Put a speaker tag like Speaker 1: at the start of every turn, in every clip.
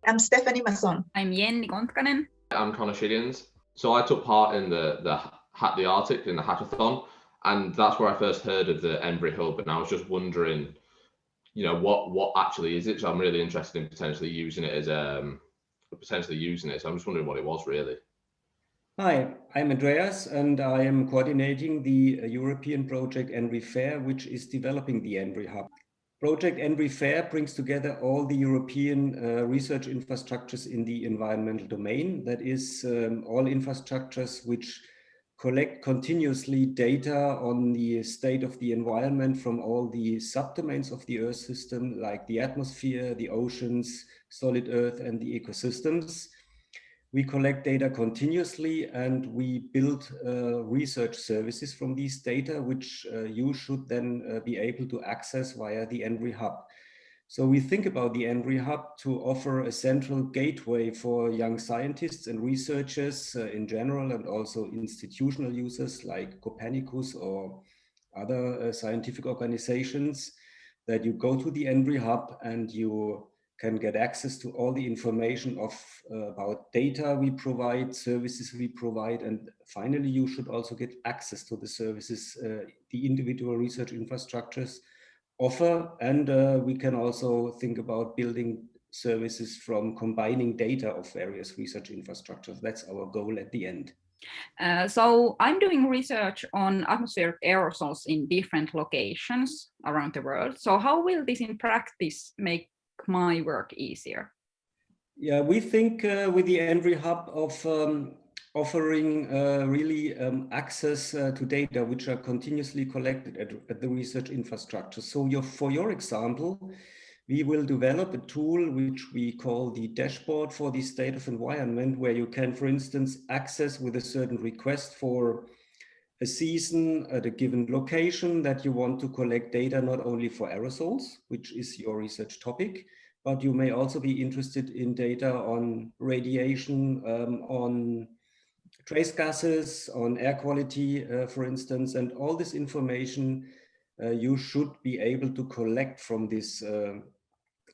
Speaker 1: I'm Stephanie Masson.
Speaker 2: I'm Jenni Kontkanen.
Speaker 3: I'm Connor Shillians. So I took part in the Arctic in the hackathon, and that's where I first heard of the ENVRI-hub. And I was just wondering, what actually is it? So I'm really interested in potentially using it. So I'm just wondering what it was really.
Speaker 4: Hi, I'm Andreas, and I am coordinating the European project ENVRI-FAIR, which is developing the ENVRI-hub. Project ENVRI-FAIR brings together all the European research infrastructures in the environmental domain. That is, all infrastructures which collect continuously data on the state of the environment from all the subdomains of the Earth system, like the atmosphere, the oceans, solid Earth, and the ecosystems. We collect data continuously, and we build research services from these data, which you should then be able to access via the ENVRI-hub. So we think about the ENVRI-hub to offer a central gateway for young scientists and researchers in general, and also institutional users like Copernicus or other scientific organizations, that you go to the ENVRI-hub and you can get access to all the information about data we provide, services we provide, and finally you should also get access to the services the individual research infrastructures offer. And we can also think about building services from combining data of various research infrastructures. That's our goal at the end.
Speaker 2: So I'm doing research on atmospheric aerosols in different locations around the world. So how will this in practice make my work easier?
Speaker 4: Yeah, we think with the ENVRI-hub of offering really access to data which are continuously collected at the research infrastructure. So for your example, we will develop a tool which we call the dashboard for the state of environment, where you can, for instance, access with a certain request for a season at a given location that you want to collect data not only for aerosols, which is your research topic, but you may also be interested in data on radiation, on trace gases, on air quality, for instance, and all this information you should be able to collect from this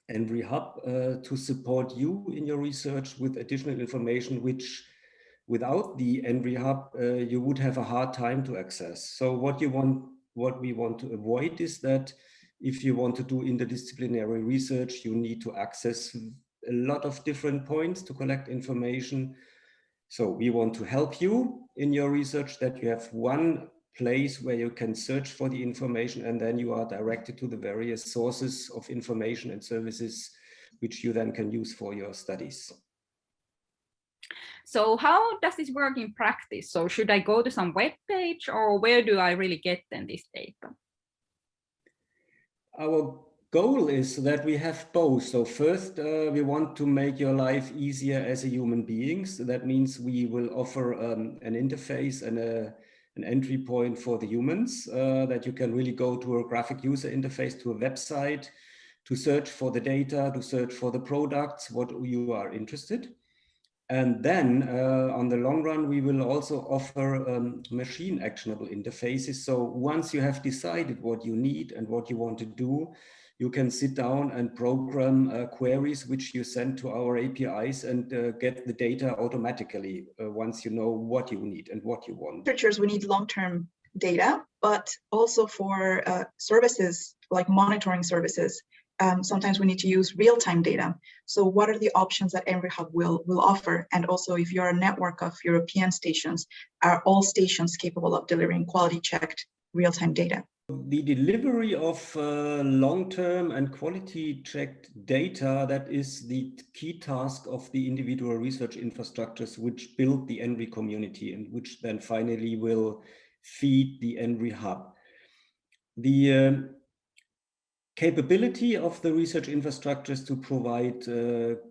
Speaker 4: ENVRI-hub to support you in your research with additional information, which without the ENVRI-hub you would have a hard time to access. So what we want to avoid is that if you want to do interdisciplinary research, you need to access a lot of different points to collect information. So we want to help you in your research, that you have one place where you can search for the information, and then you are directed to the various sources of information and services which you then can use for your studies.
Speaker 2: So how does this work in practice? So should I go to some web page, or where do I really get then this data?
Speaker 4: Our goal is that we have both. So first, we want to make your life easier as a human being. So that means we will offer an interface and an entry point for the humans, that you can really go to a graphic user interface, to a website, to search for the data, to search for the products, what you are interested. And then on the long run, we will also offer machine actionable interfaces. So once you have decided what you need and what you want to do, you can sit down and program queries which you send to our APIs and get the data automatically once you know what you need and what you want.
Speaker 1: Researchers, we need long-term data, but also for services like monitoring services, sometimes we need to use real-time data. So what are the options that ENVRI-hub will offer? And also, if you're a network of European stations, are all stations capable of delivering quality-checked real-time data?
Speaker 4: The delivery of long-term and quality-checked data, that is the key task of the individual research infrastructures which build the ENVRI community and which then finally will feed the ENVRI-hub. The capability of the research infrastructures to provide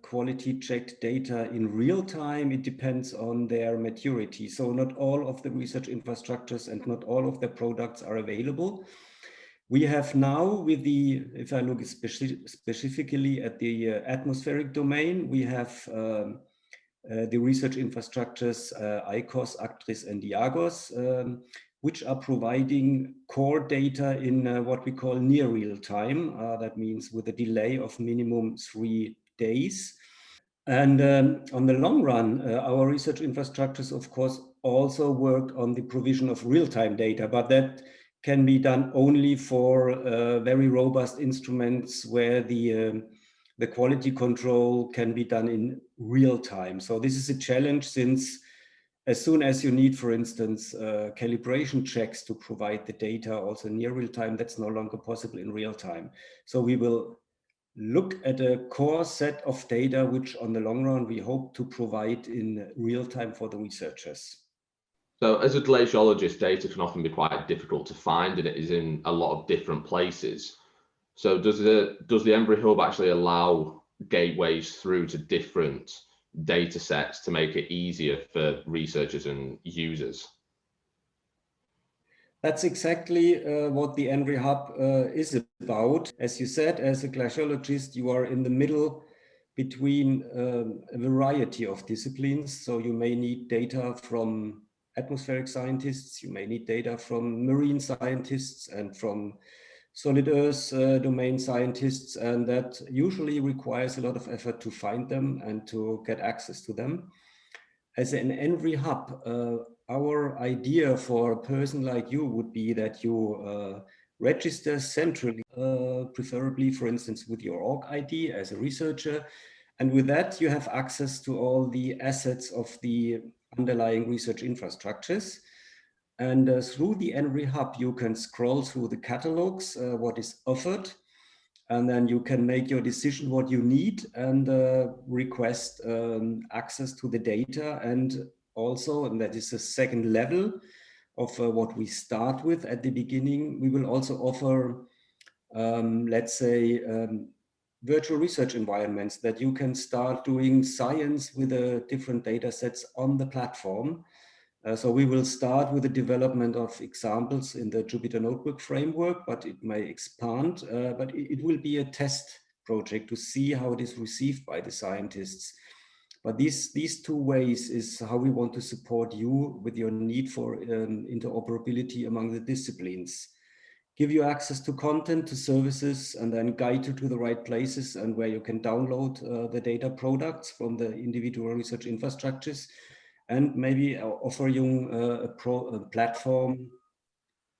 Speaker 4: quality-checked data in real time, it depends on their maturity. So not all of the research infrastructures and not all of their products are available. We have now, with the, if I look specifically at the atmospheric domain, we have the research infrastructures ICOS, Actris, and Diagos, which are providing core data in what we call near real time. That means with a delay of minimum 3 days. And on the long run, our research infrastructures, of course, also work on the provision of real-time data, but that can be done only for very robust instruments where the quality control can be done in real time. So this is a challenge, since as soon as you need, for instance, calibration checks to provide the data also near real time, that's no longer possible in real time. So we will look at a core set of data, which on the long run, we hope to provide in real time for the researchers.
Speaker 3: So as a glaciologist, data can often be quite difficult to find, and it is in a lot of different places. So does the ENVRI-hub actually allow gateways through to different data sets to make it easier for researchers and users?
Speaker 4: That's exactly what the ENVRI-hub is about. As you said, as a glaciologist, you are in the middle between a variety of disciplines. So you may need data from atmospheric scientists, you may need data from marine scientists and from solid earth domain scientists, and that usually requires a lot of effort to find them and to get access to them. As an ENVRI-hub, our idea for a person like you would be that you register centrally, preferably, for instance, with your org ID as a researcher. And with that, you have access to all the assets of the underlying research infrastructures. And through the ENVRI-hub, you can scroll through the catalogs, what is offered, and then you can make your decision what you need and request access to the data. And also, and that is the second level of what we start with at the beginning, we will also offer, let's say, virtual research environments that you can start doing science with different data sets on the platform. So we will start with the development of examples in the Jupyter Notebook framework, but it may expand, but it will be a test project to see how it is received by the scientists. But these two ways is how we want to support you with your need for interoperability among the disciplines. Give you access to content, to services, and then guide you to the right places and where you can download the data products from the individual research infrastructures, and maybe offer you a platform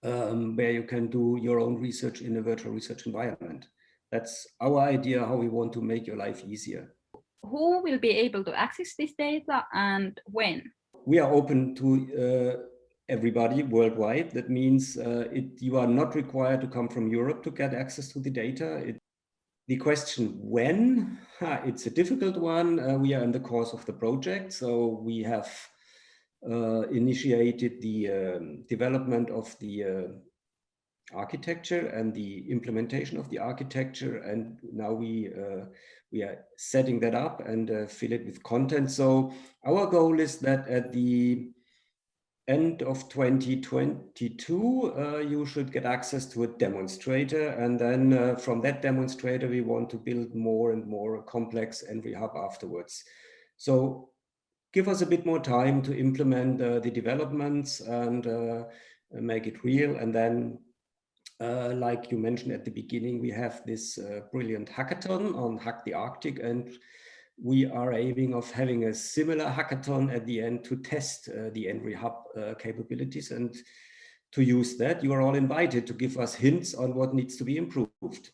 Speaker 4: where you can do your own research in a virtual research environment. That's our idea, how we want to make your life easier.
Speaker 2: Who will be able to access this data and when?
Speaker 4: We are open to everybody worldwide. That means you are not required to come from Europe to get access to the data. The question when, it's a difficult one. We are in the course of the project, so we have initiated the development of the architecture and the implementation of the architecture, and now we are setting that up and fill it with content. So our goal is that at the end of 2022, you should get access to a demonstrator. And then from that demonstrator, we want to build more and more complex ENVRI-hub afterwards. So give us a bit more time to implement the developments and make it real. And then, like you mentioned at the beginning, we have this brilliant hackathon on Hack the Arctic, and we are aiming of having a similar hackathon at the end to test the ENVRI-hub capabilities. And to use that, you are all invited to give us hints on what needs to be improved.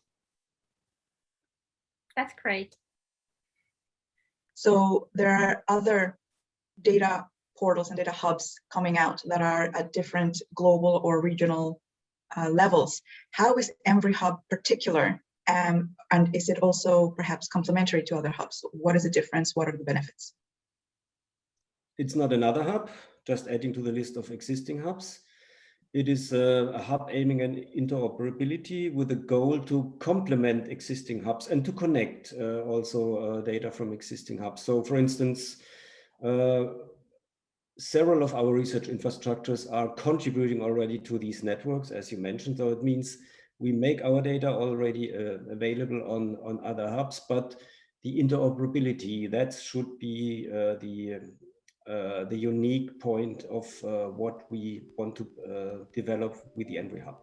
Speaker 2: That's great.
Speaker 1: So there are other data portals and data hubs coming out that are at different global or regional levels. How is ENVRI-hub particular? And is it also perhaps complementary to other hubs? What is the difference? What are the benefits?
Speaker 4: It's not another hub, just adding to the list of existing hubs. It is a hub aiming at interoperability with a goal to complement existing hubs and to connect also data from existing hubs. So for instance, several of our research infrastructures are contributing already to these networks, as you mentioned. So it means we make our data already available on other hubs, but the interoperability, that should be the unique point of what we want to develop with the ENVRI-hub.